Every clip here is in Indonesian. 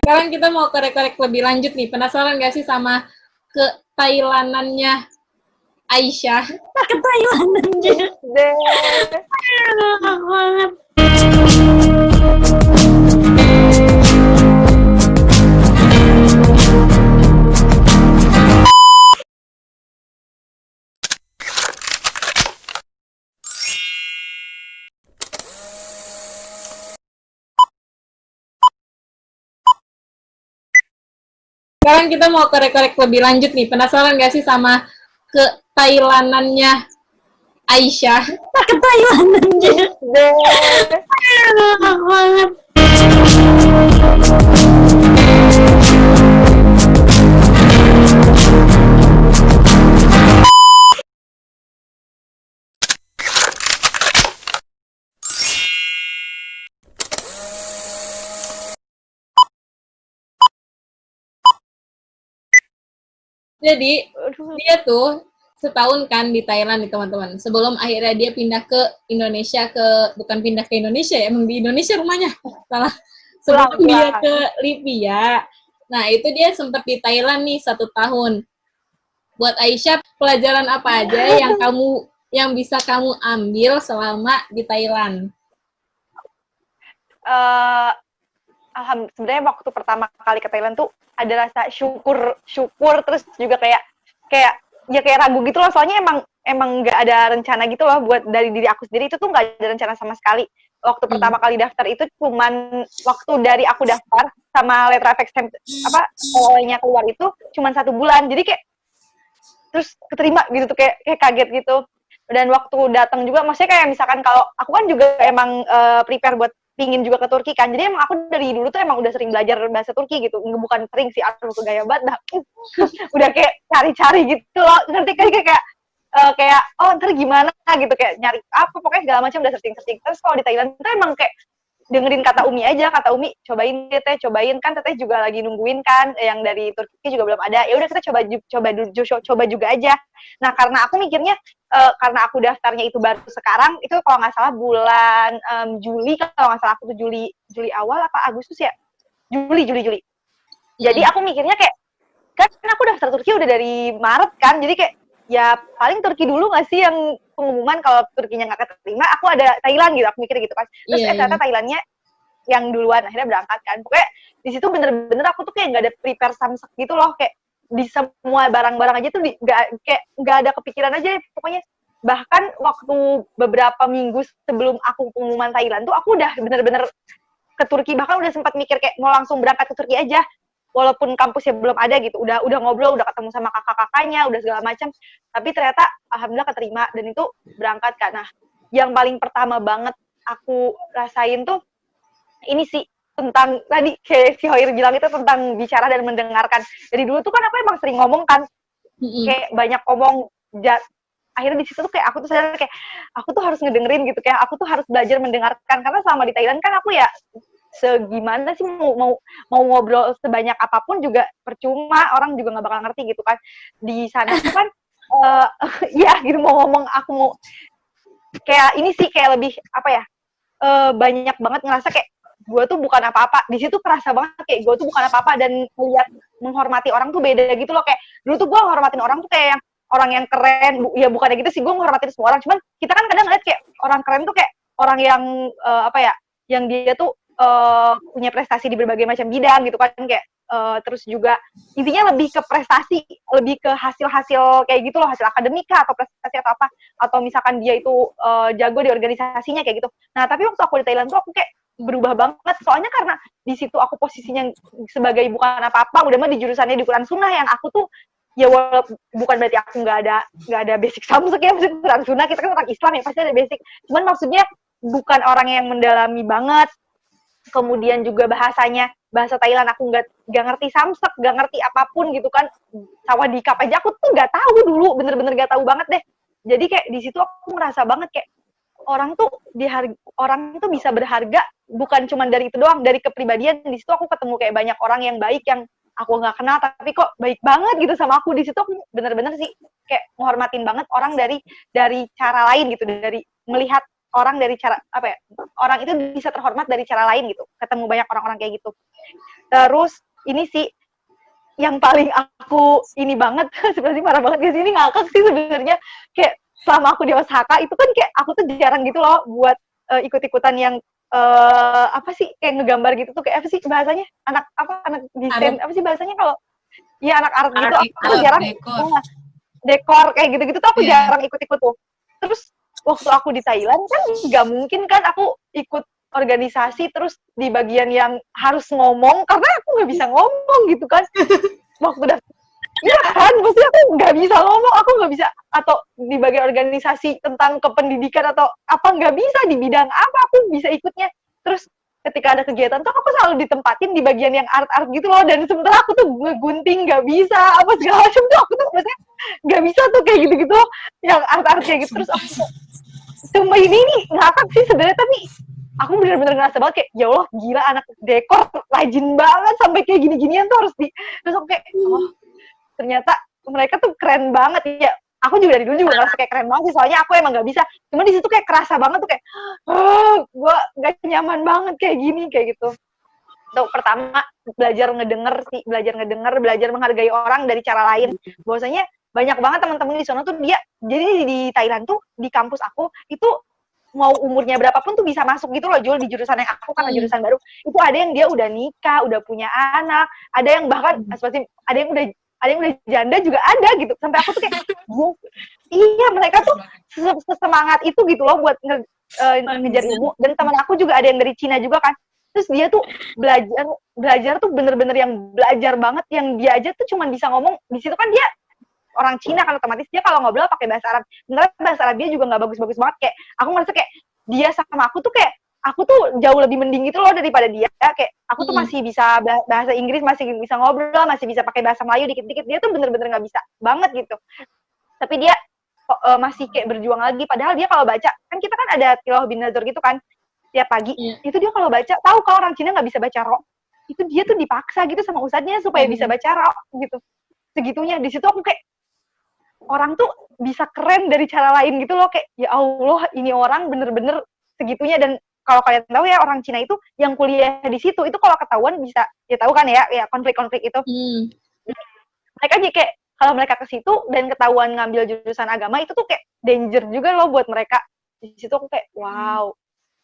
Sekarang kita mau korek-korek lebih lanjut nih. Penasaran gak sih sama ke Thailandannya Aisyah? Ke Thailandannya. Aduh, banget. Sekarang kita mau korek-korek lebih lanjut nih. Penasaran gak sih sama ke Thailandannya Aisyah? Ke Thailandannya. Aduh, banget. Jadi dia tuh setahun kan di Thailand nih teman-teman. Sebelum akhirnya dia pindah ke Indonesia, bukan pindah ke Indonesia ya, emang di Indonesia rumahnya. Salah. Sebelum dia ke Libya. Nah, itu dia sempat di Thailand nih 1 tahun. Buat Aisyah, pelajaran apa aja yang bisa kamu ambil selama di Thailand? Sebenarnya waktu pertama kali ke Thailand tuh ada rasa syukur terus juga kayak ragu gitu loh, soalnya emang nggak ada rencana gitu loh buat dari diri aku sendiri, itu tuh nggak ada rencana sama sekali. Waktu pertama kali daftar itu cuman waktu dari aku daftar sama letter of acceptance awalnya keluar itu cuman 1 bulan, jadi kayak terus keterima gitu tuh kayak kaget gitu. Dan waktu datang juga maksudnya kayak misalkan kalau aku kan juga emang prepare buat pingin juga ke Turki kan, jadi emang aku dari dulu tuh emang udah sering belajar bahasa Turki gitu, bukan sering sih, aku gaya banget dah. Udah kayak cari-cari gitu loh, ngerti kan, kayak oh ntar gimana gitu, kayak nyari apa pokoknya segala macam udah searching. Terus kalau di Thailand tuh emang kayak dengerin kata Umi aja, kata Umi cobain deh teh, cobain kan teteh juga lagi nungguin kan, yang dari Turki juga belum ada, ya udah kita coba juga aja. Nah karena aku mikirnya karena aku daftarnya itu baru sekarang, itu kalau nggak salah bulan Juli, kalau nggak salah aku tuh Juli awal apa Agustus ya, Juli. Jadi aku mikirnya kayak kan aku daftar Turki udah dari Maret kan, jadi kayak ya paling Turki dulu nggak sih yang pengumuman, kalau Turkinya nggak keterima aku ada Thailand gitu, aku mikir gitu kan. Terus ternyata Thailandnya yang duluan, akhirnya berangkat kan. Pokoknya di situ bener-bener aku tuh kayak nggak ada prepare samsek gitu loh, kayak di semua barang-barang aja tuh nggak ada kepikiran aja pokoknya. Bahkan waktu beberapa minggu sebelum aku pengumuman Thailand tuh aku udah bener-bener ke Turki, bahkan udah sempat mikir kayak mau langsung berangkat ke Turki aja, walaupun kampusnya belum ada gitu, udah ngobrol, udah ketemu sama kakak-kakaknya, udah segala macam, tapi ternyata alhamdulillah keterima dan itu berangkat kan. Nah, yang paling pertama banget aku rasain tuh ini sih, tentang tadi kayak si Hoir bilang itu tentang bicara dan mendengarkan. Dari dulu tuh kan aku emang sering ngomong kan, kayak banyak ngomong, akhirnya di situ tuh kayak aku tuh sadar kayak aku tuh harus ngedengerin gitu, kayak aku tuh harus belajar mendengarkan, karena selama di Thailand kan aku ya segimana sih mau ngobrol sebanyak apapun juga percuma, orang juga nggak bakal ngerti gitu kan. Di sana tuh kan ya gitu, mau ngomong aku mau kayak ini sih kayak lebih apa ya, banyak banget ngerasa kayak gue tuh bukan apa-apa. Di situ kerasa banget kayak gue tuh bukan apa-apa, dan melihat menghormati orang tuh beda gitu loh. Kayak dulu tuh gue menghormatin orang tuh kayak yang orang yang keren, ya bukannya gitu sih, gue menghormatin semua orang, cuman kita kan kadang ngeliat kayak orang keren tuh kayak orang yang apa ya, yang dia tuh punya prestasi di berbagai macam bidang gitu kan, kayak terus juga intinya lebih ke prestasi, lebih ke hasil-hasil kayak gitu loh, hasil akademika atau prestasi atau apa, atau misalkan dia itu jago di organisasinya kayak gitu. Nah tapi waktu aku di Thailand tuh aku kayak berubah banget, soalnya karena di situ aku posisinya sebagai bukan apa-apa, udah mah di jurusannya di Quran Sunnah, yang aku tuh ya walaupun bukan berarti aku nggak ada basic samsek ya, maksudnya Quran Sunnah kita kan orang Islam ya pasti ada basic, cuman maksudnya bukan orang yang mendalami banget. Kemudian juga bahasa Thailand aku nggak ngerti samsek, nggak ngerti apapun gitu kan, sawadikap aja aku tuh nggak tahu dulu, bener-bener nggak tahu banget deh. Jadi kayak di situ aku ngerasa banget kayak orang tuh orang tuh bisa berharga bukan cuma dari itu doang, dari kepribadian. Di situ aku ketemu kayak banyak orang yang baik yang aku nggak kenal tapi kok baik banget gitu sama aku. Di situ aku bener-bener sih kayak menghormatin banget orang dari cara lain gitu, dari melihat orang dari cara apa ya, orang itu bisa terhormat dari cara lain gitu, ketemu banyak orang-orang kayak gitu. Terus ini sih yang paling aku ini banget, sebenarnya marah banget di sini, ngakak sih sebenarnya, kayak selama aku di Osaka itu kan kayak aku tuh jarang gitu loh buat ikut-ikutan yang apa sih kayak ngegambar gitu tuh, kayak apa sih bahasanya, anak desain apa sih bahasanya kalau ya anak art gitu, aku jarang dekor kayak gitu-gitu tuh aku jarang ikut-ikut tuh. Terus waktu aku di Thailand kan nggak mungkin kan aku ikut organisasi terus di bagian yang harus ngomong, karena aku nggak bisa ngomong gitu kan. Waktu daftar, iya kan, pasti aku nggak bisa ngomong, aku nggak bisa, atau di bagian organisasi tentang kependidikan atau apa, nggak bisa, di bidang apa aku bisa ikutnya. Terus ketika ada kegiatan tuh aku selalu ditempatin di bagian yang art-art gitu loh, dan sementara aku tuh ngegunting nggak bisa, apa segala macam tuh aku tuh maksudnya nggak bisa tuh kayak gitu-gitu, yang art-art kayak gitu. Terus aku tuh, sumpah ini ngakak sih sebenarnya, tapi aku bener-bener ngerasa banget kayak, ya Allah gila anak dekor rajin banget sampai kayak gini-ginian tuh harus di, terus aku kayak, oh ternyata mereka tuh keren banget ya. Aku juga dari dulu juga ngerasa kayak keren banget sih, soalnya aku emang nggak bisa. Cuma di situ kayak kerasa banget tuh kayak, gue nggak nyaman banget kayak gini, kayak gitu. Tuh, pertama belajar ngedenger, belajar menghargai orang dari cara lain. Bahwasanya banyak banget teman-teman di sana tuh dia, jadi di Thailand tuh di kampus aku itu mau umurnya berapapun tuh bisa masuk gitu loh, Jul, di jurusan yang aku karena jurusan baru. Itu ada yang dia udah nikah, udah punya anak, ada yang bahkan ada yang udah janda juga ada gitu. Sampai aku tuh kayak, iya mereka tuh sesemangat itu gitu loh buat ngejar ilmu. Dan teman aku juga ada yang dari Cina juga kan. Terus dia tuh belajar tuh bener-bener yang belajar banget, yang dia aja tuh cuman bisa ngomong. Di situ kan dia orang Cina kan, otomatis dia kalau ngobrol pakai bahasa Arab. Sebenarnya bahasa Arab dia juga nggak bagus-bagus banget, kayak aku ngerasa kayak dia sama aku tuh kayak aku tuh jauh lebih mending gitu loh daripada dia. Kayak aku tuh masih bisa bahasa Inggris, masih bisa ngobrol, masih bisa pakai bahasa Melayu dikit-dikit. Dia tuh bener-bener nggak bisa banget gitu. Tapi dia masih kayak berjuang lagi. Padahal dia kalau baca, kan kita kan ada tilawah bin nazar gitu kan tiap pagi. Itu dia kalau baca, tahu kalau orang Cina nggak bisa baca ro, itu dia tuh dipaksa gitu sama ustadznya supaya bisa baca ro gitu. Segitunya. Di situ aku kayak, orang tuh bisa keren dari cara lain gitu loh, kayak ya Allah ini orang bener-bener segitunya. Dan kalau kalian tahu ya, orang Cina itu yang kuliah di situ itu kalau ketahuan bisa, ya tahu kan ya konflik-konflik itu. Mereka aja kayak kalau mereka ke situ dan ketahuan ngambil jurusan agama itu tuh kayak danger juga loh buat mereka. Di situ aku kayak wow,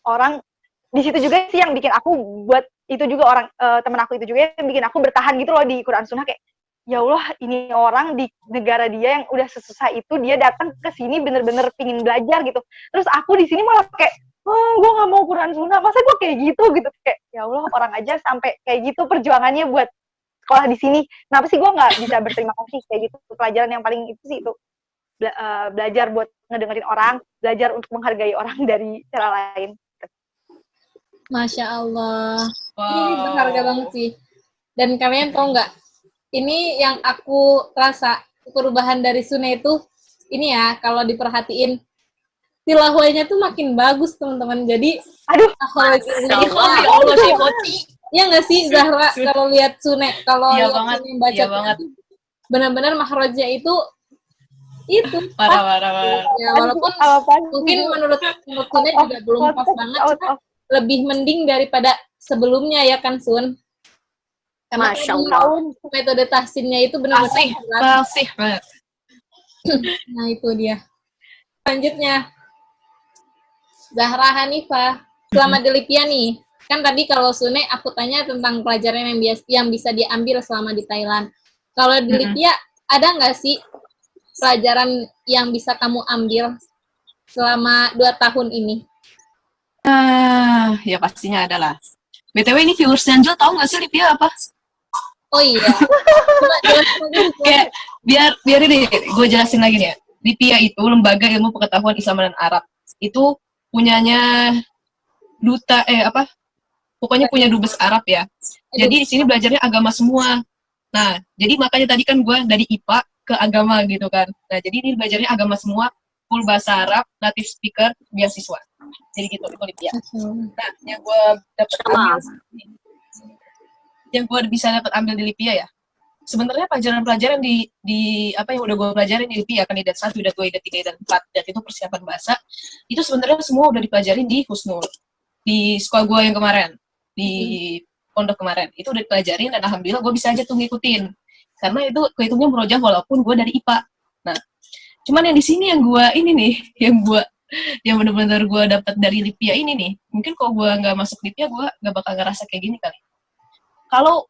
orang di situ juga sih yang bikin aku buat itu juga, orang temen aku itu juga yang bikin aku bertahan gitu loh di Quran Sunnah, kayak ya Allah ini orang di negara dia yang udah sesusah itu, dia datang ke sini bener-bener pingin belajar gitu. Terus aku di sini malah kayak, gue nggak mau Quran Sunnah, masa gue kayak gitu kayak ya Allah, orang aja sampai kayak gitu perjuangannya buat sekolah di sini, kenapa sih gue nggak bisa berterima kasih kayak gitu. Pelajaran yang paling itu sih itu belajar buat ngedengerin orang, belajar untuk menghargai orang dari cara lain. Masya Allah, ini berharga banget sih. Dan kalian tahu nggak, ini yang aku rasa perubahan dari Sune itu, ini ya, kalau diperhatiin, tilawahnya tuh makin bagus, teman-teman. Jadi, ya nggak sih, Zahra, kalau lihat Sune, kalau lihat Sune baca, benar-benar mahrojnya itu parah. Ya, walaupun mungkin menurut Sune juga belum pas banget, cuma lebih mending daripada sebelumnya ya kan, Sun? Karena Masya Allah. metode tahsinnya itu benar-benar fasih banget. Nah itu dia. Selanjutnya, Zahra Hanifah, selama di Lipia nih, kan tadi kalau Sune aku tanya tentang pelajaran yang bisa diambil selama di Thailand. Kalau di Lipia ada nggak sih pelajaran yang bisa kamu ambil selama 2 tahun ini? Ya pastinya ada lah. BTW ini viewers Angel tahu nggak sih Lipia apa? Oh iya. Kayak biar ini gue jelasin lagi nih ya. Lipia itu lembaga ilmu pengetahuan Islam dan Arab. Itu punyanya duta pokoknya punya dubes Arab ya. Jadi di sini belajarnya agama semua. Nah, jadi makanya tadi kan gue dari IPA ke agama gitu kan. Nah, jadi ini belajarnya agama semua, full bahasa Arab, native speaker, beasiswa. Jadi gitu itu Lipia. Nah, yang gue bisa dapat ambil di Lipia ya. Sebenarnya pelajaran-pelajaran di apa yang udah gue pelajarin di Lipia, kandidat 1, udah gue kandidat 3 dan 4, dan itu persiapan bahasa, itu sebenarnya semua udah dipelajarin di Husnul, di sekolah gue yang kemarin, di pondok kemarin. Itu udah dipelajarin dan alhamdulillah gue bisa aja tuh ngikutin. Karena itu kehitungnya murojaah walaupun gue dari IPA. Nah, cuman yang di sini yang gue ini nih, yang benar-benar gue dapat dari Lipia ini nih. Mungkin kalau gue nggak masuk Lipia, gue nggak bakal ngerasa kayak gini kali. Kalau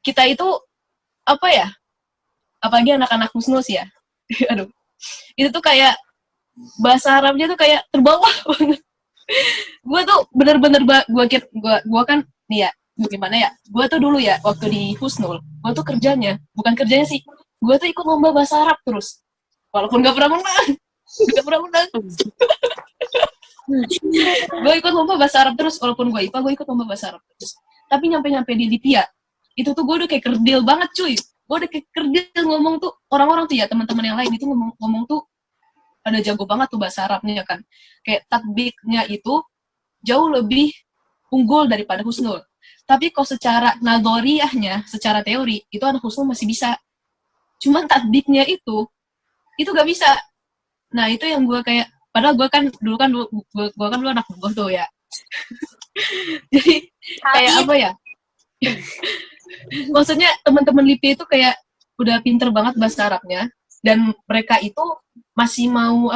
kita itu apa ya? Apalagi anak-anak husnul sih ya. Aduh. Itu tuh kayak bahasa Arabnya tuh kayak terbawa banget. Gue tuh bener-bener gue kan nih ya, gimana ya? Gue tuh dulu ya waktu di Husnul, gue tuh bukan kerjanya sih. Gue tuh ikut lomba bahasa Arab terus. Walaupun gak pernah menang. Gue ikut lomba bahasa Arab terus, walaupun gue IPA, gue ikut lomba bahasa Arab terus. Tapi nyampe di Lipia, itu tuh gue udah kayak kerdil banget cuy. Gue udah kayak kerdil ngomong tuh, orang-orang tuh ya, teman-teman yang lain itu ngomong tuh ada jago banget tuh bahasa Arabnya kan. Kayak tatbiknya itu jauh lebih unggul daripada Husnul. Tapi kalau secara nadoriyahnya, secara teori, itu anak Husnul masih bisa. Cuman tatbiknya itu gak bisa. Nah, itu yang gue kayak, padahal gue kan dulu anak buah tuh ya. Jadi, kayak apa ya? Maksudnya, teman-teman LIPI itu kayak udah pinter banget bahasa Arabnya, dan mereka itu masih mau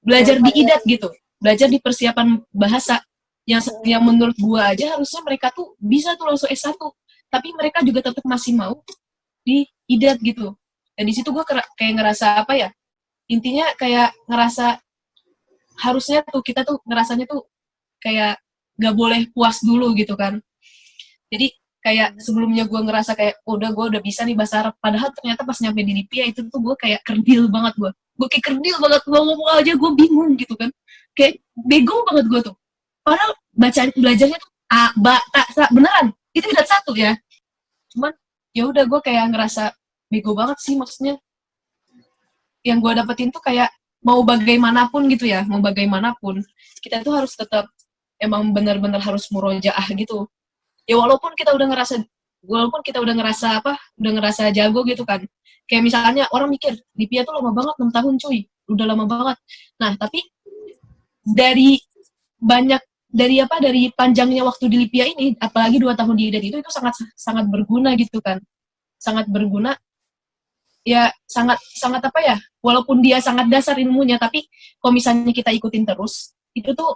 belajar di IDAT gitu, belajar di persiapan bahasa yang menurut gua aja harusnya mereka tuh bisa tuh langsung S1, tapi mereka juga tetap masih mau di IDAT gitu. Dan di situ gua kayak ngerasa apa ya, intinya kayak ngerasa harusnya tuh kita tuh ngerasanya tuh kayak gak boleh puas dulu gitu kan. Jadi kayak sebelumnya gue ngerasa kayak gue udah bisa nih bahasa Arab, padahal ternyata pas nyampe di Lipia itu tuh gue kayak kerdil banget, gue kayak kerdil banget, gue ngomong aja gue bingung gitu kan, kayak bego banget gue tuh, padahal belajarnya tuh a ba ta sa beneran itu tidak satu ya, cuman ya udah gue kayak ngerasa bego banget sih. Maksudnya yang gue dapetin tuh kayak mau bagaimanapun gitu ya, mau bagaimanapun kita tuh harus tetap emang benar-benar harus murojaah gitu. Ya walaupun kita udah ngerasa jago gitu kan. Kayak misalnya orang mikir, Lipia tuh lama banget, 6 tahun cuy. Udah lama banget. Nah, tapi dari panjangnya waktu di Lipia ini, apalagi 2 tahun di IDAT itu sangat berguna gitu kan. Sangat berguna. Ya, sangat apa ya? Walaupun dia sangat dasar ilmunya, tapi kalau misalnya kita ikutin terus, itu tuh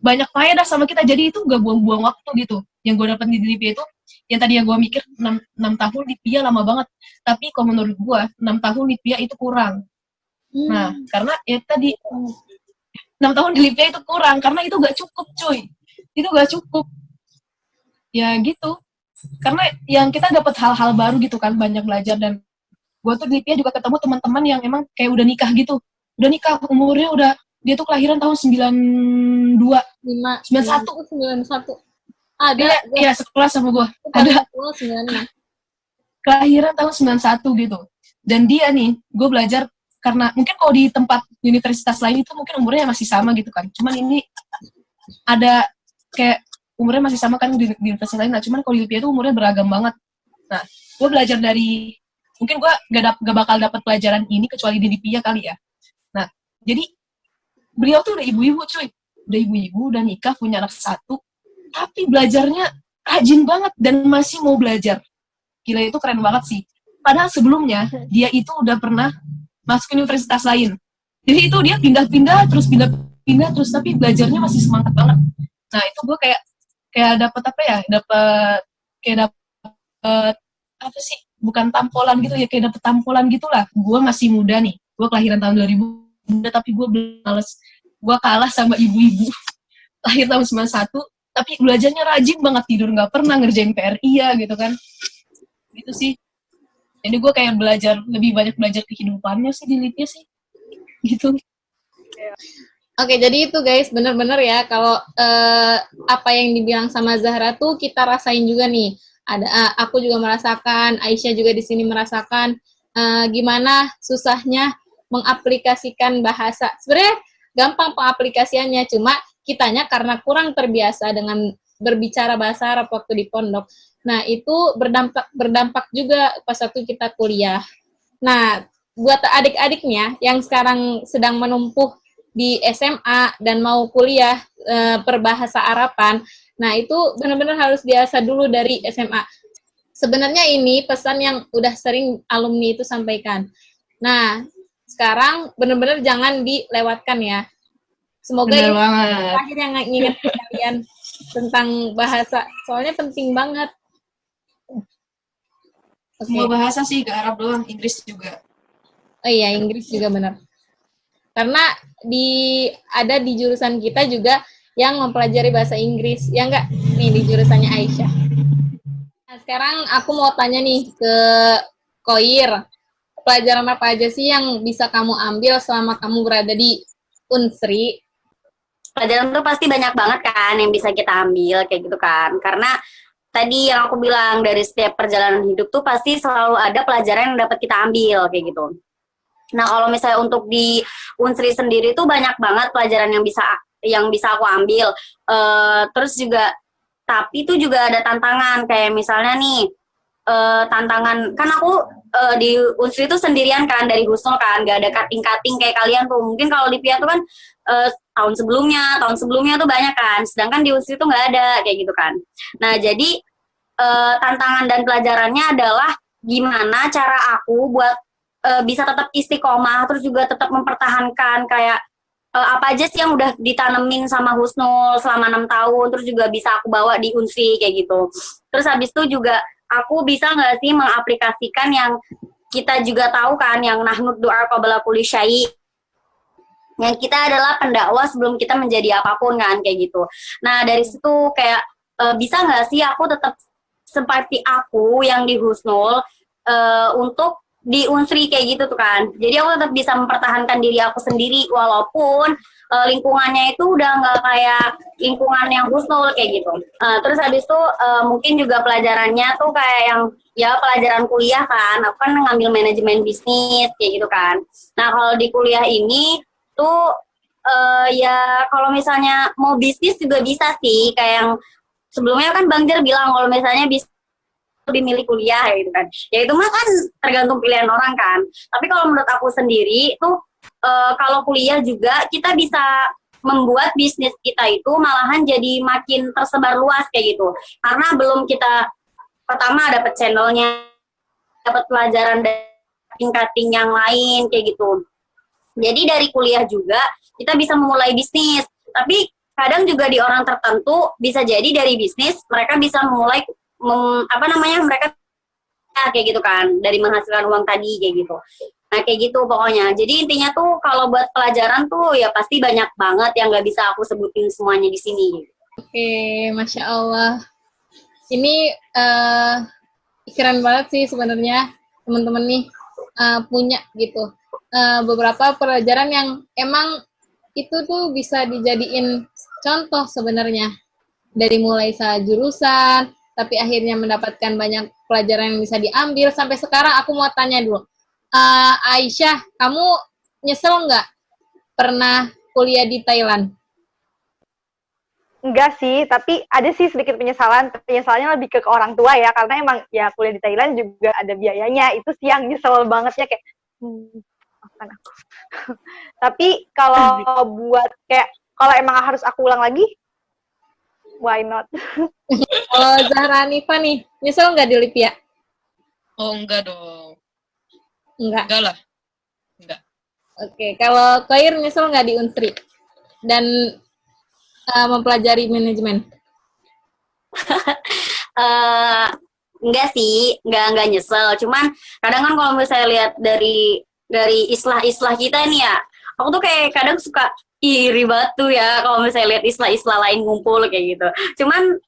banyak faedah sama kita, jadi itu gak buang-buang waktu gitu. Yang gue dapet di Lipia itu, yang tadi yang gue mikir 6 tahun Lipia lama banget, tapi kalau menurut gue 6 tahun Lipia itu kurang. Nah, karena ya tadi 6 tahun di Lipia itu kurang, karena itu gak cukup cuy, itu gak cukup ya gitu, karena yang kita dapat hal-hal baru gitu kan, banyak belajar. Dan gue tuh di Lipia juga ketemu teman-teman yang emang kayak udah nikah gitu, umurnya udah, dia tuh kelahiran tahun 91. Ada. Iya, sekelas sama gue. Ada. Kelahiran tahun 91 gitu. Dan dia nih, gue belajar, karena mungkin kalau di tempat universitas lain itu mungkin umurnya masih sama gitu kan. Cuman ini ada kayak umurnya masih sama kan di universitas lain. Nah, cuman kalau di Lipia itu umurnya beragam banget. Nah, gue belajar dari, mungkin gue gak bakal dapat pelajaran ini kecuali di Lipia kali ya. Nah, jadi beliau tuh udah ibu-ibu cuy, udah nikah, punya anak 1, tapi belajarnya rajin banget dan masih mau belajar. Gila, itu keren banget sih. Padahal sebelumnya dia itu udah pernah masuk universitas lain, jadi itu dia pindah-pindah terus, tapi belajarnya masih semangat banget. Nah, itu gue kayak dapat apa ya, dapat apa sih, bukan tampolan gitu ya, kayak dapet tampolan gitulah. Gue masih muda nih, gue kelahiran tahun 2000, tapi gue kalah sama ibu-ibu lahir tahun 91, tapi belajarnya rajin banget, tidur nggak pernah, ngerjain PR iya gitu kan, gitu sih. Jadi gue kayak lebih banyak belajar kehidupannya sih di Lipia sih, gitu. Oke, jadi itu guys, bener-bener ya, kalau apa yang dibilang sama Zahra tuh kita rasain juga nih. Aku juga merasakan, Aisyah juga di sini merasakan gimana susahnya mengaplikasikan bahasa. Sebenarnya gampang pengaplikasiannya, cuma kitanya karena kurang terbiasa dengan berbicara bahasa Arab waktu di pondok. Nah, itu berdampak juga pas waktu kita kuliah. Nah, buat adik-adiknya yang sekarang sedang menumpuh di SMA dan mau kuliah perbahasa Araban, Nah, itu benar-benar harus biasa dulu dari SMA. Sebenarnya ini pesan yang udah sering alumni itu sampaikan. Nah, sekarang benar-benar jangan dilewatkan ya. Semoga Bener ini banget. terakhir yang nginget kalian tentang bahasa. Soalnya penting banget. Oke. Semua bahasa sih, gak Arab doang, Inggris juga. Oh iya, Inggris juga benar. Karena ada di jurusan kita juga yang mempelajari bahasa Inggris. Ya enggak? Nih di jurusannya Aisyah. Nah, sekarang aku mau tanya nih ke Koir. Pelajaran apa aja sih yang bisa kamu ambil selama kamu berada di Unsri? Pelajaran tuh pasti banyak banget kan yang bisa kita ambil kayak gitu kan. Karena tadi yang aku bilang dari setiap perjalanan hidup tuh pasti selalu ada pelajaran yang dapat kita ambil kayak gitu. Nah, kalau misalnya untuk di Unsri sendiri tuh banyak banget pelajaran yang bisa aku ambil. Terus juga tapi itu juga ada tantangan kayak misalnya nih tantangan kan aku di Unsri itu sendirian kan dari Husnul kan, gak ada cutting kayak kalian tuh. Mungkin kalau di PIA tuh kan tahun sebelumnya tuh banyak kan, sedangkan di Unsri tuh nggak ada kayak gitu kan. Nah, jadi tantangan dan pelajarannya adalah gimana cara aku buat bisa tetap istiqomah, terus juga tetap mempertahankan kayak apa aja sih yang udah ditanemin sama Husnul selama 6 tahun, terus juga bisa aku bawa di Unsri kayak gitu. Terus habis itu juga aku bisa nggak sih mengaplikasikan yang kita juga tahu kan, yang nahnud doa qabla kulli syai', yang kita adalah pendakwah sebelum kita menjadi apapun kan kayak gitu. Nah, dari situ kayak bisa nggak sih aku tetap seperti aku yang di Husnul untuk di Unsri kayak gitu tuh kan. Jadi aku tetap bisa mempertahankan diri aku sendiri walaupun lingkungannya itu udah nggak kayak lingkungan yang Husnul kayak gitu. Terus habis itu mungkin juga pelajarannya tuh kayak yang ya pelajaran kuliah kan. Aku kan ngambil manajemen bisnis kayak gitu kan. Nah, kalau di kuliah ini tuh ya kalau misalnya mau bisnis juga bisa sih, kayak yang sebelumnya kan Bang Jer bilang kalau misalnya bisnis lebih milih kuliah gitu kan. Ya itu mah kan tergantung pilihan orang kan. Tapi kalau menurut aku sendiri tuh kalau kuliah juga kita bisa membuat bisnis kita itu malahan jadi makin tersebar luas kayak gitu. Karena belum kita pertama dapat channelnya, dapat pelajaran dari cutting yang lain kayak gitu. Jadi dari kuliah juga kita bisa memulai bisnis. Tapi kadang juga di orang tertentu bisa jadi dari bisnis mereka bisa memulai mereka kayak gitu kan, dari menghasilkan uang tadi kayak gitu. Nah, kayak gitu pokoknya. Jadi intinya tuh kalau buat pelajaran tuh ya pasti banyak banget yang nggak bisa aku sebutin semuanya di sini. Oke, Masya Allah. Ini keren banget sih sebenarnya teman-teman nih punya gitu. Beberapa pelajaran yang emang itu tuh bisa dijadiin contoh sebenarnya. Dari mulai jurusan, tapi akhirnya mendapatkan banyak pelajaran yang bisa diambil. Sampai sekarang aku mau tanya dulu, Aisyah, kamu nyesel nggak pernah kuliah di Thailand? Enggak sih, tapi ada sih sedikit penyesalan. Penyesalannya lebih ke orang tua ya, karena emang ya kuliah di Thailand juga ada biayanya. Itu sih yang nyesel bangetnya kayak, maafkan aku. Tapi kalau buat kayak, kalau emang harus aku ulang lagi, why not? Kalau Zahra Hanifa nih, nyesel nggak di Lipia? Oh, enggak dong. Enggak. Enggak lah. Enggak. Oke, kalau Koir nyesel nggak di Unsri? Dan mempelajari manajemen? Enggak sih, enggak nyesel. Cuman kadang kan kalau misalnya lihat dari istilah-istilah kita nih ya, aku tuh kayak kadang suka iri banget tuh ya kalau misalnya lihat istilah-istilah lain ngumpul kayak gitu. Cuman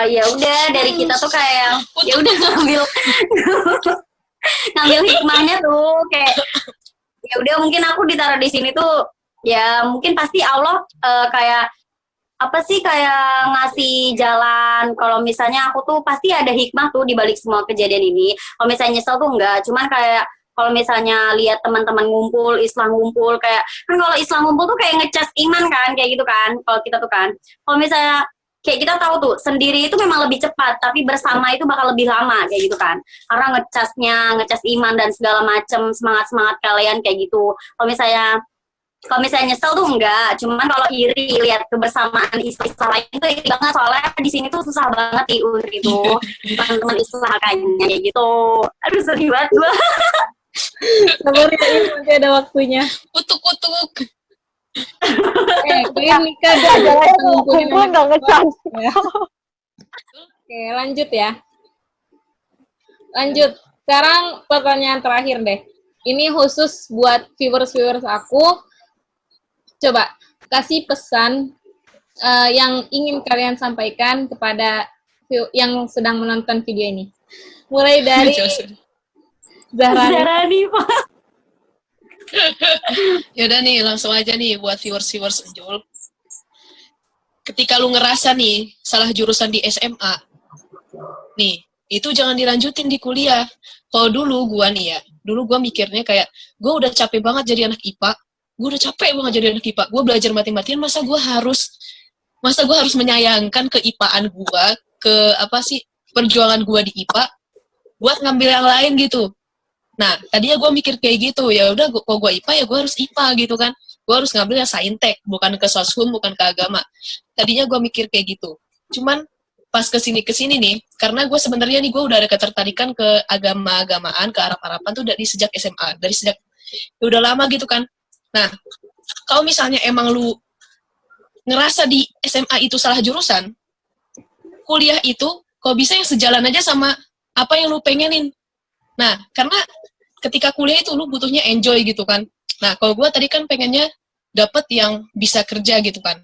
ya udah dari kita tuh kayak ya udah ngambil hikmahnya tuh kayak ya udah mungkin aku ditaruh di sini tuh ya mungkin pasti Allah kayak apa sih kayak ngasih jalan. Kalau misalnya aku tuh pasti ada hikmah tuh di balik semua kejadian ini. Kalau misalnya nyesel tuh enggak, cuman kayak kalau misalnya lihat teman-teman ngumpul, Islam ngumpul, kayak kan kalau Islam ngumpul tuh kayak ngecas iman kan, kayak gitu kan. Kalau kita tuh kan, kalau misalnya kayak kita tahu tuh sendiri itu memang lebih cepat, tapi bersama itu bakal lebih lama kayak gitu kan. Karena ngecas iman dan segala macam semangat kalian kayak gitu. Kalau misalnya Kalau misalnya nyesel tuh enggak, cuman kalau iri lihat kebersamaan istilah lain itu iri banget, soalnya di sini tuh susah banget di UNRI itu teman-teman istilah kayaknya kayak gitu. Aduh sedih banget gua. Sabar ya, ini nanti ada waktunya. Kutuk. Koir nikah dah. Ajarannya Ngumpulin kumpul anak nggak tua. ngecas. Ya. Oke, lanjut ya. Lanjut. Sekarang pertanyaan terakhir deh. Ini khusus buat viewers aku. Coba kasih pesan yang ingin kalian sampaikan kepada yang sedang menonton video ini. Mulai dari Zahrani. Zarani, Pak. Yaudah nih, langsung aja nih buat viewers Unjul. Ketika lu ngerasa nih salah jurusan di SMA, nih itu jangan dilanjutin di kuliah. Kalau dulu gua nih ya, dulu gua mikirnya kayak gua udah capek banget jadi anak IPA, gua udah capek banget jadi anak IPA, gua belajar mati-matian, masa gua harus menyayangkan keipaan gua, ke apa sih perjuangan gua di IPA buat ngambil yang lain gitu. Nah, tadinya gue mikir kayak gitu, ya udah kalau gue IPA ya gue harus IPA gitu kan. Gue harus ngambil yang saintek, bukan ke soshum, bukan ke agama. Tadinya gue mikir kayak gitu. Cuman pas kesini nih, karena gue sebenarnya nih gue udah ada ketertarikan ke agama-agamaan, ke Arab-Araban tuh dari sejak SMA, ya udah lama gitu kan. Nah, kalau misalnya emang lu ngerasa di SMA itu salah jurusan, kuliah itu kalau bisa yang sejalan aja sama apa yang lu pengenin. Nah, karena ketika kuliah itu lu butuhnya enjoy gitu kan. Nah, kalau gue tadi kan pengennya dapet yang bisa kerja gitu kan.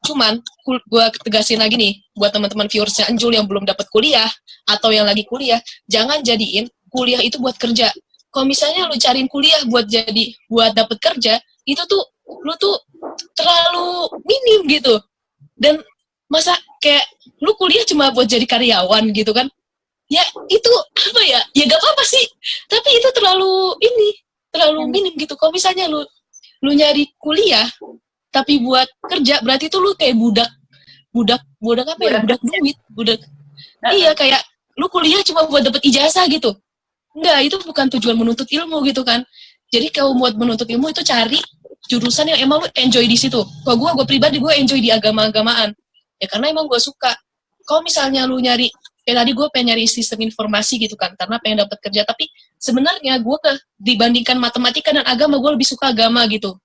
Cuman, gue tegasin lagi nih, buat teman-teman viewersnya Anjul yang belum dapet kuliah, atau yang lagi kuliah, jangan jadiin kuliah itu buat kerja. Kalau misalnya lu cariin kuliah buat dapet kerja, itu tuh, lu tuh terlalu minim gitu. Dan masa kayak, lu kuliah cuma buat jadi karyawan gitu kan. Ya itu apa ya gak apa-apa sih, tapi itu terlalu minim gitu. Kalau misalnya lu nyari kuliah tapi buat kerja, berarti itu lu kayak budak duit. Iya, kayak lu kuliah cuma buat dapet ijazah gitu. Enggak, itu bukan tujuan menuntut ilmu gitu kan. Jadi kalau buat menuntut ilmu itu cari jurusan yang emang lu enjoy di situ. Kalau gue pribadi gue enjoy di agama-agamaan ya, karena emang gue suka. Kalau misalnya lu nyari kayak tadi gue pengen nyari sistem informasi gitu kan, karena pengen dapat kerja, tapi sebenarnya gue dibandingkan matematika dan agama, gue lebih suka agama gitu.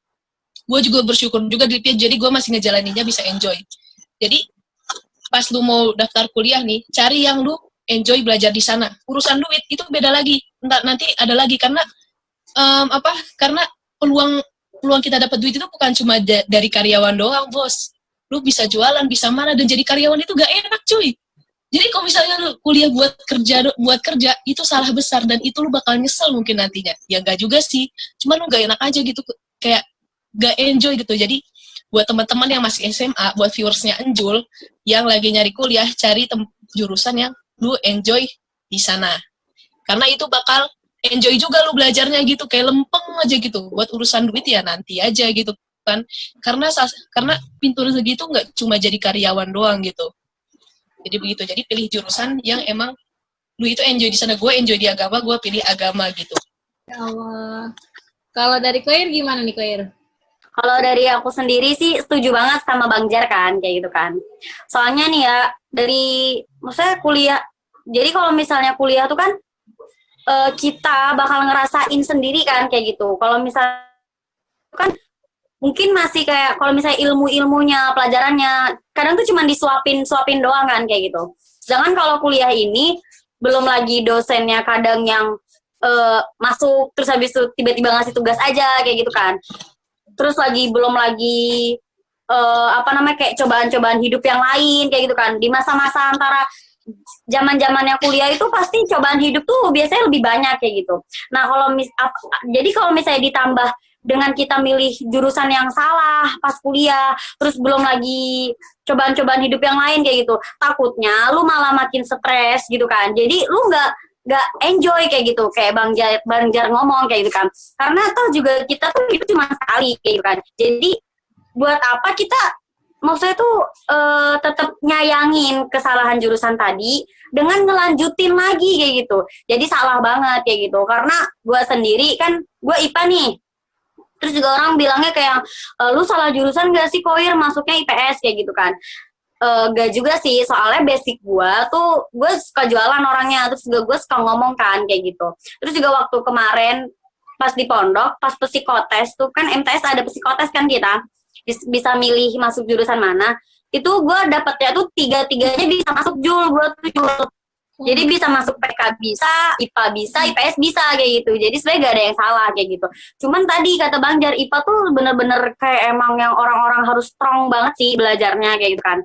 Gue juga bersyukur juga jadi gue masih ngejalaninnya bisa enjoy. Jadi pas lu mau daftar kuliah nih, cari yang lu enjoy belajar di sana. Urusan duit itu beda lagi, nanti ada lagi, karena karena peluang kita dapat duit itu bukan cuma dari karyawan doang, bos. Lu bisa jualan, bisa mana, dan jadi karyawan itu gak enak, cuy. Jadi kalau misalnya lu kuliah buat kerja itu salah besar, dan itu lu bakal nyesel mungkin nantinya. Ya enggak juga sih, cuman lu gak enak aja gitu, kayak gak enjoy gitu. Jadi buat teman-teman yang masih SMA, buat viewersnya Anjul yang lagi nyari kuliah, cari jurusan yang lu enjoy di sana. Karena itu bakal enjoy juga lu belajarnya gitu, kayak lempeng aja gitu. Buat urusan duit ya nanti aja gitu kan. Karena pintu rezeki itu nggak cuma jadi karyawan doang gitu. Jadi begitu. Jadi pilih jurusan yang emang lu itu enjoy di sana. Gue enjoy di agama, gue pilih agama gitu. Ya Allah. Kalau dari Koir gimana nih, Koir? Kalau dari aku sendiri sih setuju banget sama Bang Jar kan, kayak gitu kan. Soalnya nih ya, maksudnya kuliah, jadi kalau misalnya kuliah tuh kan, kita bakal ngerasain sendiri kan, kayak gitu. Kalau misalnya kan, mungkin masih kayak, kalau misalnya ilmunya, pelajarannya, kadang tuh cuma disuapin doang kan, kayak gitu. Sedangkan kalau kuliah ini, belum lagi dosennya kadang yang masuk, terus habis itu tiba-tiba ngasih tugas aja, kayak gitu kan. Terus belum lagi kayak cobaan-cobaan hidup yang lain kayak gitu kan. Di masa-masa antara zaman-zamannya kuliah itu pasti cobaan hidup tuh biasanya lebih banyak kayak gitu. Nah, jadi kalau misalnya ditambah dengan kita milih jurusan yang salah pas kuliah, terus belum lagi cobaan-cobaan hidup yang lain kayak gitu, takutnya lu malah makin stres gitu kan. Jadi lu nggak enjoy kayak gitu, kayak Bang Jar ngomong kayak gitu kan, karena toh juga kita tuh hidup cuma sekali kayak gitu kan. Jadi buat apa kita maksudnya tuh tetap nyayangin kesalahan jurusan tadi dengan ngelanjutin lagi kayak gitu. Jadi salah banget kayak gitu, karena gue sendiri kan gue IPA nih, Terus juga orang bilangnya kayak, lu salah jurusan gak sih Koir masuknya IPS kayak gitu kan. Gak juga sih, soalnya basic gue suka jualan orangnya, terus juga gue suka ngomong kan kayak gitu. Terus juga waktu kemarin pas di pondok, pas psikotes tuh kan MTS ada psikotes kan kita bisa milih masuk jurusan mana. Itu gue dapetnya tuh tiga-tiganya bisa masuk Jul, gue tuh Jul. Jadi bisa masuk PK bisa, IPA bisa, IPS bisa kayak gitu. Jadi sebenarnya gak ada yang salah kayak gitu. Cuman tadi kata Bang Jar, IPA tuh bener-bener kayak emang yang orang-orang harus strong banget sih belajarnya kayak gitu kan.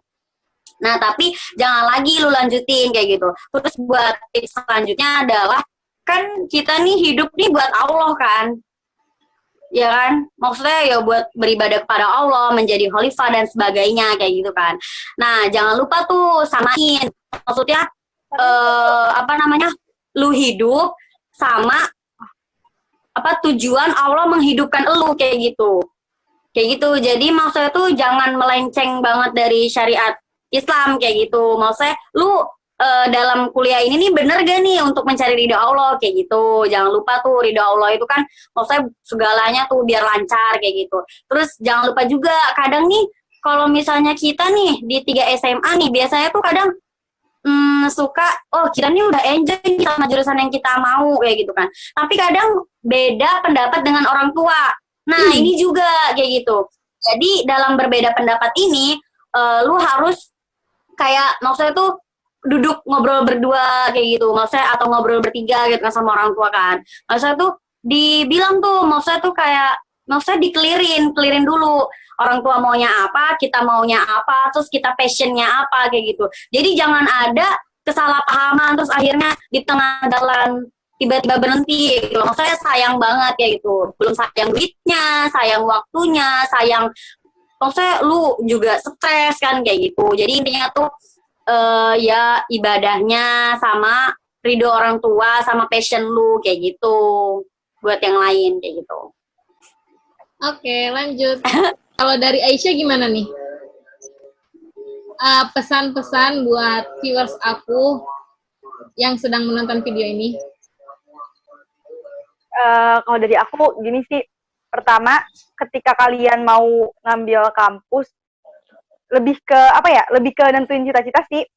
Nah, tapi jangan lagi lu lanjutin kayak gitu. Terus buat tips selanjutnya adalah, kan kita nih hidup nih buat Allah kan. Ya kan? Maksudnya ya buat beribadah kepada Allah, menjadi khalifah dan sebagainya kayak gitu kan. Nah, jangan lupa tuh samain. Maksudnya lu hidup sama tujuan Allah menghidupkan lu kayak gitu. Kayak gitu. Jadi maksudnya tuh jangan melenceng banget dari syariat Islam kayak gitu. Maksudnya lu dalam kuliah ini nih bener gak nih untuk mencari ridho Allah kayak gitu. Jangan lupa tuh ridho Allah itu kan maksudnya segalanya tuh biar lancar kayak gitu. Terus jangan lupa juga kadang nih kalau misalnya kita nih di 3 SMA nih biasanya tuh kadang suka, kita nih udah enjoy nih sama jurusan yang kita mau kayak gitu kan. Tapi kadang beda pendapat dengan orang tua. Nah ini juga kayak gitu. Jadi dalam berbeda pendapat ini, lu harus kayak maksudnya tuh duduk ngobrol berdua kayak gitu. Maksudnya atau ngobrol bertiga gitu kan sama orang tua kan. Maksudnya tuh dibilang tuh, maksudnya tuh kayak maksudnya clearin dulu. Orang tua maunya apa, kita maunya apa, terus kita passionnya apa kayak gitu. Jadi jangan ada kesalahpahaman terus akhirnya di tengah jalan tiba-tiba berhenti gitu. Maksudnya sayang banget kayak gitu. Belum sayang duitnya, sayang waktunya, sayang maksudnya lu juga stres kan kayak gitu. Jadi intinya tuh ya ibadahnya sama ridho orang tua sama passion lu kayak gitu. Buat yang lain kayak gitu. Oke, lanjut. Kalau dari Aisyah gimana nih? Pesan-pesan buat viewers aku yang sedang menonton video ini. Kalau dari aku gini sih, pertama ketika kalian mau ngambil kampus, lebih ke nentuin cita-cita sih.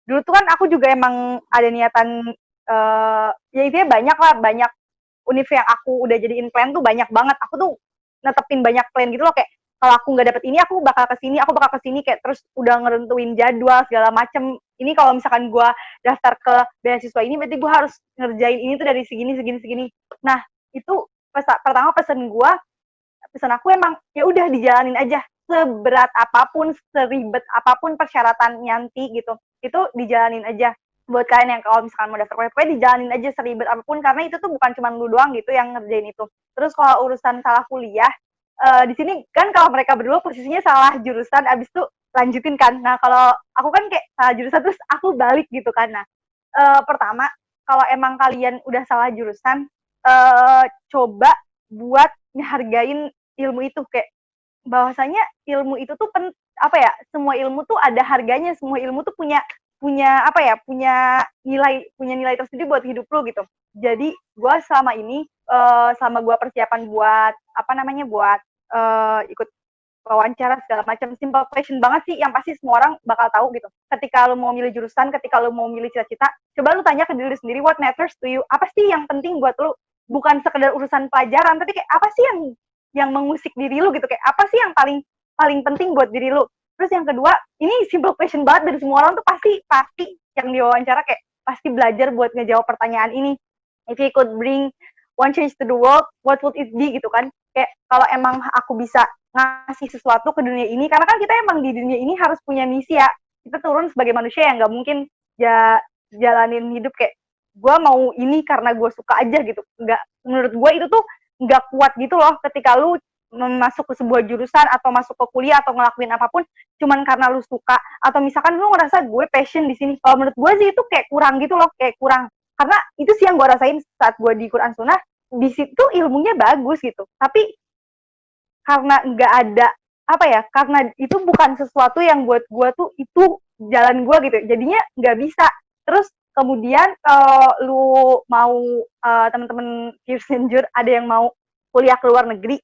Dulu tuh kan aku juga emang ada niatan, ya intinya banyak univ yang aku udah jadiin plan tuh banyak banget. Aku tuh netepin banyak plan gitu loh, kayak kalau aku nggak dapet ini aku bakal kesini kayak terus udah ngerentuin jadwal segala macem. Ini kalau misalkan gue daftar ke beasiswa ini berarti gue harus ngerjain ini tuh dari segini. Nah itu pertama pesan aku emang ya udah dijalanin aja, seberat apapun, seribet apapun persyaratan nanti gitu, itu dijalanin aja. Buat kalian yang kalau misalkan mau daftar kuliah dijalanin aja seribet apapun, karena itu tuh bukan cuma lu doang gitu yang ngerjain itu. Terus kalau urusan salah kuliah, di sini kan kalau mereka berdua posisinya salah jurusan, abis itu lanjutin kan. Nah kalau aku kan kayak salah jurusan terus aku balik gitu kan. Nah pertama kalau emang kalian udah salah jurusan, coba buat ngehargain ilmu itu, kayak bahwasanya ilmu itu tuh semua ilmu tuh ada harganya, semua ilmu tuh punya nilai tersendiri buat hidup lo gitu. Jadi gue selama ini selama gue persiapan buat ikut wawancara segala macam, simple question banget sih yang pasti semua orang bakal tahu gitu. Ketika lo mau milih jurusan, ketika lo mau milih cita-cita, coba lo tanya ke diri sendiri, what matters to you, apa sih yang penting buat lo, bukan sekedar urusan pelajaran, tapi kayak apa sih yang mengusik diri lo gitu, kayak apa sih yang paling penting buat diri lo. Terus yang kedua, ini simple question banget dari semua orang tuh pasti yang diwawancara kayak pasti belajar buat ngejawab pertanyaan ini. If you could bring one change to the world, what would it be gitu kan? Kayak kalau emang aku bisa ngasih sesuatu ke dunia ini, karena kan kita emang di dunia ini harus punya misi ya. Kita turun sebagai manusia yang nggak mungkin jalanin hidup kayak gue mau ini karena gue suka aja gitu. Nggak, menurut gue itu tuh nggak kuat gitu loh. Ketika lu masuk ke sebuah jurusan atau masuk ke kuliah atau ngelakuin apapun cuman karena lu suka, atau misalkan lu ngerasa gue passion di sini, kalau menurut gue sih itu kayak kurang gitu loh, kayak kurang. Karena itu sih yang gue rasain saat gue di Quran Sunnah, di situ ilmunya bagus gitu, tapi karena nggak ada karena itu bukan sesuatu yang buat gue tuh itu jalan gue gitu, jadinya nggak bisa. Terus kemudian kalau lu mau teman-teman Kirsten Jur ada yang mau kuliah ke luar negeri,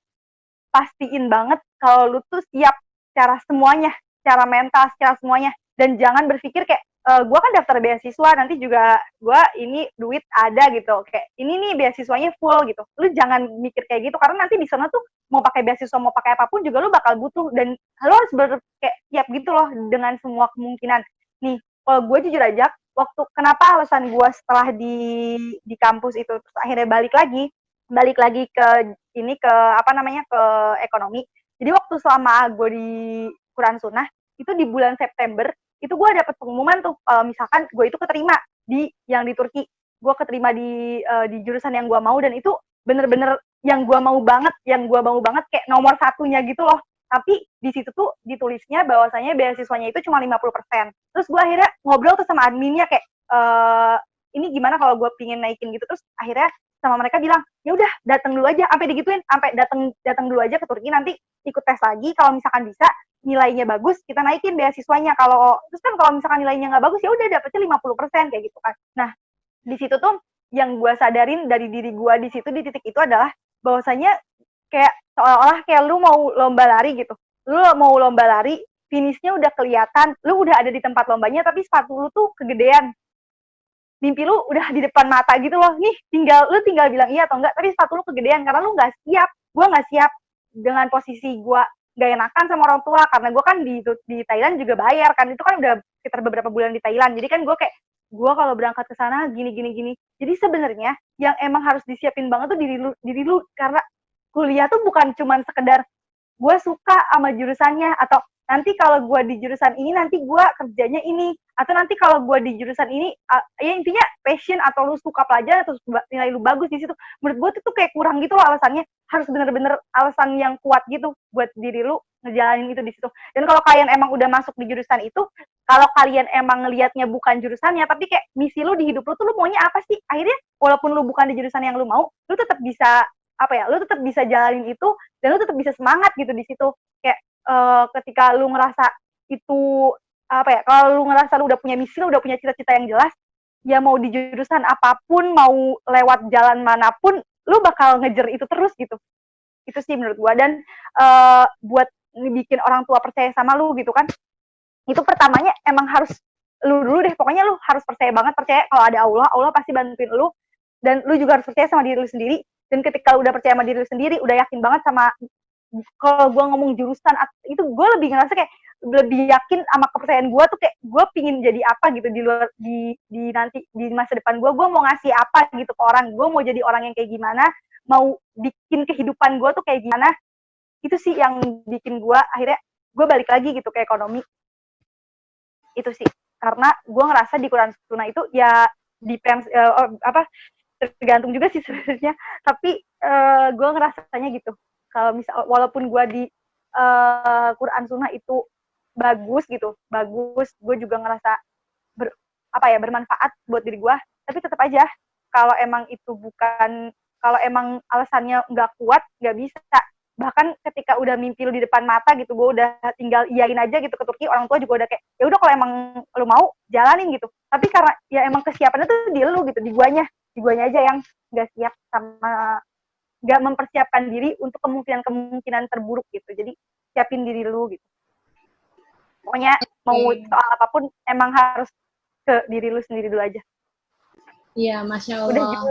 pastiin banget kalau lu tuh siap secara semuanya, secara mental, secara semuanya. Dan jangan berpikir kayak, gue kan daftar beasiswa, nanti juga gue ini duit ada gitu. Kayak, ini nih beasiswanya full gitu. Lu jangan mikir kayak gitu, karena nanti di sana tuh mau pakai beasiswa, mau pakai apapun juga lu bakal butuh. Dan lu harus kayak siap gitu loh dengan semua kemungkinan. Nih, kalau gue jujur aja, waktu kenapa alasan gue setelah di kampus itu terus akhirnya balik lagi ke ini ke apa namanya ke ekonomi. Jadi waktu selama gue di Quran Sunnah itu di bulan September itu gue dapet pengumuman tuh misalkan gue itu keterima di Turki, gue keterima di jurusan yang gue mau, dan itu bener-bener yang gue mau banget kayak nomor satunya gitu loh. Tapi di situ tuh ditulisnya bahwasanya beasiswanya itu cuma 50%. Terus gue akhirnya ngobrol tuh sama adminnya kayak ini gimana kalau gue pingin naikin gitu. Terus akhirnya sama mereka bilang, ya udah datang dulu aja, sampai digituin, sampai datang dulu aja ke Turki, nanti ikut tes lagi, kalau misalkan bisa nilainya bagus kita naikin beasiswanya. Kalau terus kan kalau misalkan nilainya nggak bagus ya udah dapetnya 50% kayak gitu kan. Nah, di situ tuh yang gue sadarin dari diri gue di situ di titik itu adalah bahwasanya kayak seolah-olah kayak lu mau lomba lari gitu. Lu mau lomba lari, finishnya udah kelihatan, lu udah ada di tempat lombanya, tapi sepatu lu tuh kegedean. Mimpi lu udah di depan mata gitu loh. Nih, lu tinggal bilang iya atau enggak, tapi sepatu lu kegedean karena lu nggak siap. Gue nggak siap dengan posisi gue gak enakan sama orang tua, karena gue kan di Thailand juga bayar kan, itu kan udah sekitar beberapa bulan di Thailand. Jadi kan gue kayak, gue kalau berangkat ke sana gini. Jadi sebenarnya yang emang harus disiapin banget tuh diri lu, karena kuliah tuh bukan cuman sekedar gue suka sama jurusannya, atau nanti kalau gue di jurusan ini nanti gue kerjanya ini, atau nanti kalau gue di jurusan ini ya intinya passion atau lu suka pelajaran atau nilai lu bagus di situ. Menurut gue itu kayak kurang gitu loh alasannya. Harus bener-bener alasan yang kuat gitu buat diri lu ngejalanin itu di situ. Dan kalau kalian emang udah masuk di jurusan itu, kalau kalian emang ngelihatnya bukan jurusannya, tapi kayak misi lu di hidup lu tuh lu maunya apa sih, akhirnya walaupun lu bukan di jurusan yang lu mau, lu tetap bisa lu tetap bisa jalanin itu, dan lu tetap bisa semangat gitu di situ. Kayak ketika lu ngerasa itu kalau lu ngerasa lu udah punya misi, lu udah punya cita-cita yang jelas, ya mau di jurusan apapun, mau lewat jalan manapun, lu bakal ngejar itu terus gitu. Itu sih menurut gua. Dan buat bikin orang tua percaya sama lu gitu kan, itu pertamanya emang harus lu dulu deh. Pokoknya lu harus percaya kalau ada Allah pasti bantuin lu, dan lu juga harus percaya sama diri lu sendiri. Dan ketika lu udah percaya sama diri lu sendiri, udah yakin banget sama, kalau gue ngomong jurusan itu, gue lebih ngerasa kayak lebih yakin sama kepercayaan gue tuh, kayak gue pingin jadi apa gitu di luar di nanti di masa depan gue mau ngasih apa gitu ke orang, gue mau jadi orang yang kayak gimana, mau bikin kehidupan gue tuh kayak gimana. Itu sih yang bikin gue akhirnya gue balik lagi gitu ke ekonomi. Itu sih karena gue ngerasa di Quran Sunnah itu ya depends tergantung juga sih sebenarnya, tapi gue ngerasanya gitu. Kalau misal walaupun gue di Quran Sunnah itu bagus, gue juga ngerasa bermanfaat buat diri gue, tapi tetap aja kalau emang alasannya nggak kuat, nggak bisa. Bahkan ketika udah mimpi lu di depan mata gitu, gue udah tinggal iyain aja gitu ke Turki, orang tua juga udah kayak, ya udah kalau emang lu mau jalanin gitu. Tapi karena ya emang kesiapannya tuh di lu gitu, di guanya aja yang nggak siap sama nggak mempersiapkan diri untuk kemungkinan terburuk gitu. Jadi siapin diri lu gitu. Pokoknya mau soal apapun emang harus ke diri lu sendiri dulu aja. Iya, Masya Allah. Udah gitu.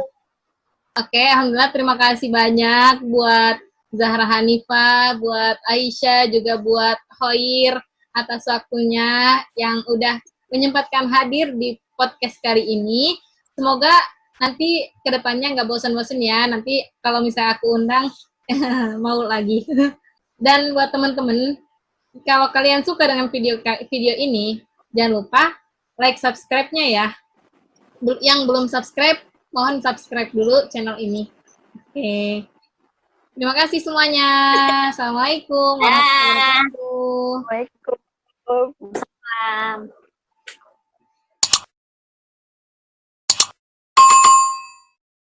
Oke, alhamdulillah, terima kasih banyak buat Zahra Hanifah, buat Aisyah, juga buat Hoir atas waktunya yang udah menyempatkan hadir di podcast kali ini. Semoga nanti kedepannya nggak bosan-bosan ya. Nanti kalau misalnya aku undang, mau lagi. Dan buat teman-teman, kalau kalian suka dengan video ini, jangan lupa like, subscribe-nya ya. Yang belum subscribe, mohon subscribe dulu channel ini. Oke. Terima kasih semuanya. Assalamualaikum warahmatullahi wabarakatuh. Waalaikumsalam. Salam.